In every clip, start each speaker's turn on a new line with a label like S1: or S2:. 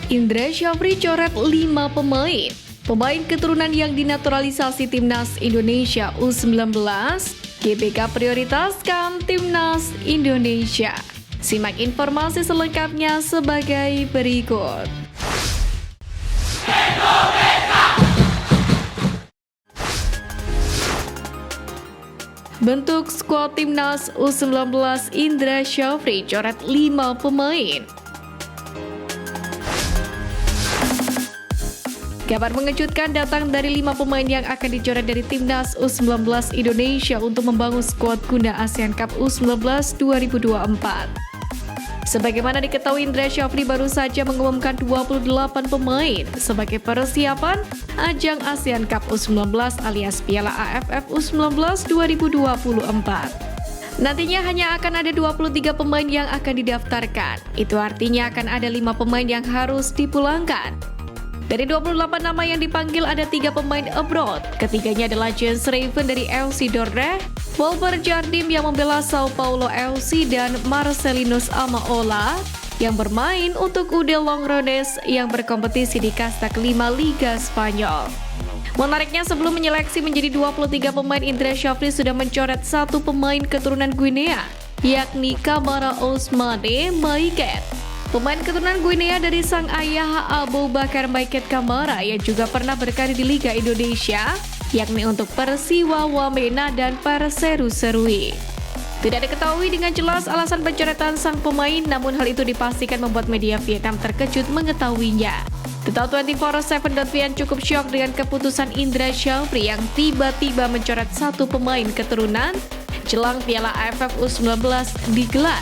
S1: Indra Syafri coret 5 pemain. Pemain keturunan yang dinaturalisasi Timnas Indonesia U19, GBK prioritaskan Timnas Indonesia. Simak informasi selengkapnya sebagai berikut. Bentuk skuad Timnas U19 Indra Syafri coret 5 pemain. Kabar mengejutkan datang dari 5 pemain yang akan dicoret dari Timnas U19 Indonesia untuk membangun skuad guna ASEAN Cup U19 2024. Sebagaimana diketahui, Indra Syafri baru saja mengumumkan 28 pemain sebagai persiapan ajang ASEAN Cup U19 alias Piala AFF U19 2024. Nantinya hanya akan ada 23 pemain yang akan didaftarkan. Itu artinya akan ada 5 pemain yang harus dipulangkan. Dari 28 nama yang dipanggil ada 3 pemain abroad. Ketiganya adalah Jens Raven dari FC Dordrecht, Wolper Jardim yang membela Sao Paulo FC, dan Marcelinus Amaola yang bermain untuk UD Logroñés yang berkompetisi di kasta kelima Liga Spanyol. Menariknya, sebelum menyeleksi menjadi 23 pemain, Indra Syafri sudah mencoret 1 pemain keturunan Guinea, yakni Kamara Ousmane Maiket. Pemain keturunan Guinea dari sang ayah Aboubakar Maiket Kamara yang juga pernah berkarir di Liga Indonesia, yakni untuk Persiwa Wamena dan Perseru Serui. Tidak diketahui dengan jelas alasan pencoretan sang pemain, namun hal itu dipastikan membuat media Vietnam terkejut mengetahuinya. Total 24/7.vn cukup syok dengan keputusan Indra Syafri yang tiba-tiba mencoret 1 pemain keturunan jelang Piala AFF U19 digelar.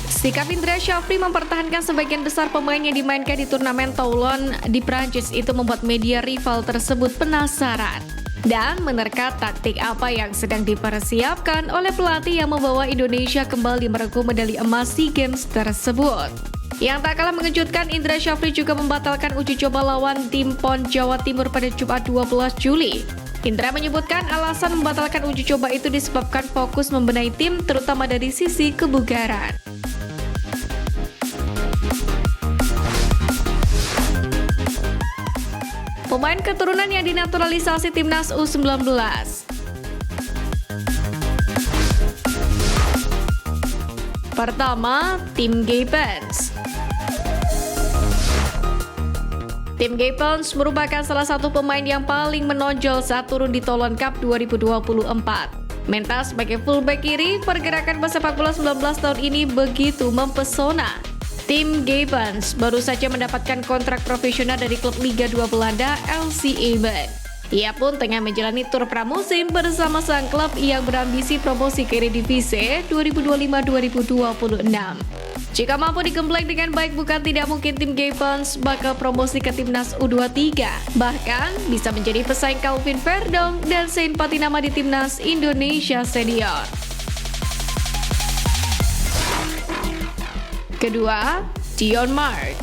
S1: Sikap Indra Syafri mempertahankan sebagian besar pemain yang dimainkan di turnamen Toulon di Prancis itu membuat media rival tersebut penasaran dan menerka taktik apa yang sedang dipersiapkan oleh pelatih yang membawa Indonesia kembali merengkuh medali emas SEA Games tersebut. Yang tak kalah mengejutkan, Indra Syafri juga membatalkan uji coba lawan tim PON Jawa Timur pada Jumat 12 Juli. Indra menyebutkan alasan membatalkan uji coba itu disebabkan fokus membenahi tim terutama dari sisi kebugaran. Pemain keturunan yang dinaturalisasi Timnas U19. Pertama, Tim Gaypens. Tim Gaypens merupakan salah satu pemain yang paling menonjol saat turun di Toulon Cup 2024. Mentas sebagai fullback kiri, pergerakan pesepak bola 19 tahun ini begitu mempesona. Tim Gaypens baru saja mendapatkan kontrak profesional dari klub Liga 2 Belanda LC Emen. Ia pun tengah menjalani tur pramusim bersama sang klub yang berambisi promosi ke Eredivisie 2025-2026. Jika mampu digembleng dengan baik, bukan tidak mungkin tim Gaypens bakal promosi ke Timnas U23. Bahkan bisa menjadi pesaing Calvin Verdong dan Saint Patinama di Timnas Indonesia Senior. Kedua, Dion Mark.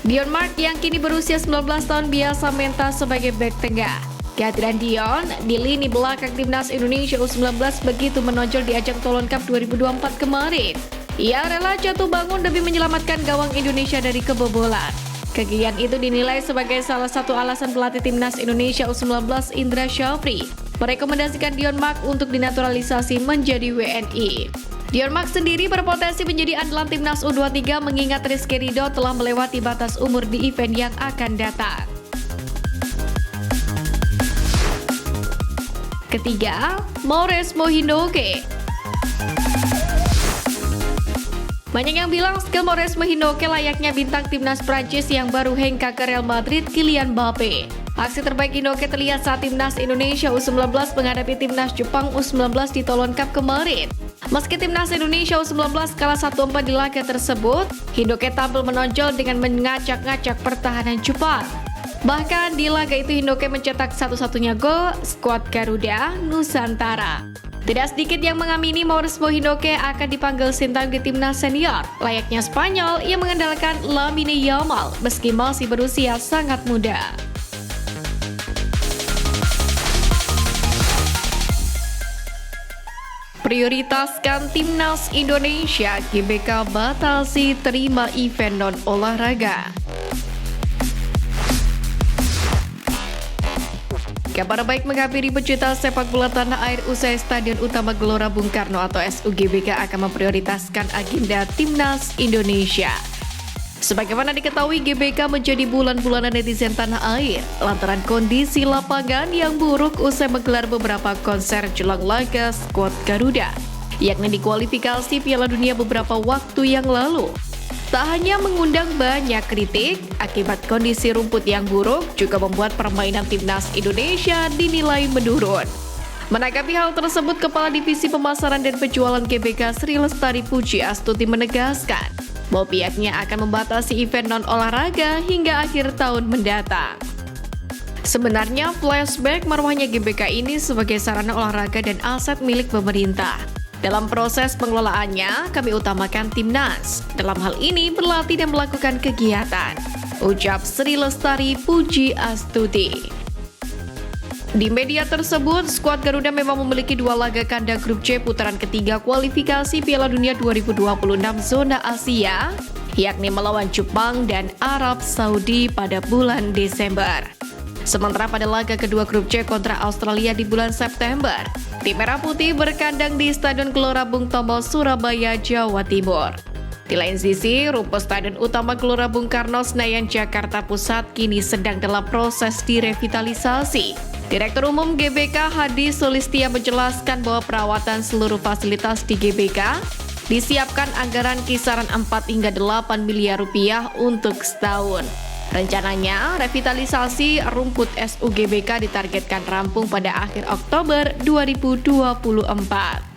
S1: Dion Mark yang kini berusia 19 tahun biasa mentas sebagai bek tengah. Kehadiran Dion di lini belakang Timnas Indonesia U19 begitu menonjol di ajang Toulon Cup 2024 kemarin. Ia rela jatuh bangun demi menyelamatkan gawang Indonesia dari kebobolan. Kegiatan itu dinilai sebagai salah satu alasan pelatih Timnas Indonesia U19 Indra Syafri merekomendasikan Dion Mark untuk dinaturalisasi menjadi WNI. Dion Mark sendiri berpotensi menjadi andalan Timnas U23 mengingat Rizky Ridho telah melewati batas umur di event yang akan datang. Ketiga, Maurice Mohinoke. Banyak yang bilang skill Maurice Mohinoke layaknya bintang Timnas Prancis yang baru hengkang ke Real Madrid, Kylian Mbappe. Aksi terbaik Hinoke terlihat saat Timnas Indonesia U19 menghadapi Timnas Jepang U19 di Toulon Cup kemarin. Meski Timnas Indonesia U19 kalah 1-4 di laga tersebut, Hinoke tampil menonjol dengan mengacak-ngacak pertahanan Jepang. Bahkan di laga itu Hinoke mencetak satu-satunya gol skuad Garuda Nusantara. Tidak sedikit yang mengamini Maurice Mohinoke akan dipanggil Sintayong di Timnas Senior, layaknya Spanyol yang mengandalkan Lamine Yamal meski masih berusia sangat muda. memprioritaskan Timnas Indonesia, GBK batasi terima event non-olahraga. Kabar baik menghampiri pecinta sepak bola tanah air usai Stadion Utama Gelora Bung Karno atau SUGBK akan memprioritaskan agenda Timnas Indonesia. Sebagaimana diketahui, GBK menjadi bulan-bulanan netizen tanah air lantaran kondisi lapangan yang buruk usai menggelar beberapa konser jelang laga skuad Garuda, yakni di kualifikasi Piala Dunia beberapa waktu yang lalu. Tak hanya mengundang banyak kritik, akibat kondisi rumput yang buruk juga membuat permainan Timnas Indonesia dinilai menurun. Menanggapi hal tersebut, Kepala Divisi Pemasaran dan Penjualan GBK Sri Lestari Puji Astuti menegaskan bahwa pihaknya akan membatasi event non-olahraga hingga akhir tahun mendatang. Sebenarnya flashback marwahnya GBK ini sebagai sarana olahraga dan aset milik pemerintah. Dalam proses pengelolaannya, kami utamakan Timnas. Dalam hal ini berlatih dan melakukan kegiatan, ucap Sri Lestari Puji Astuti. Di media tersebut, skuad Garuda memang memiliki 2 laga kandang grup C putaran ketiga kualifikasi Piala Dunia 2026 zona Asia, yakni melawan Jepang dan Arab Saudi pada bulan Desember. Sementara pada laga kedua grup C kontra Australia di bulan September, tim Merah Putih berkandang di Stadion Gelora Bung Tomo, Surabaya, Jawa Timur. Di lain sisi, rumput Stadion Utama Gelora Bung Karno, Senayan, Jakarta Pusat kini sedang dalam proses direvitalisasi. Direktur Umum GBK Hadi Sulistia menjelaskan bahwa perawatan seluruh fasilitas di GBK disiapkan anggaran kisaran 4 hingga 8 miliar rupiah untuk setahun. Rencananya, revitalisasi rumput SUGBK ditargetkan rampung pada akhir Oktober 2024.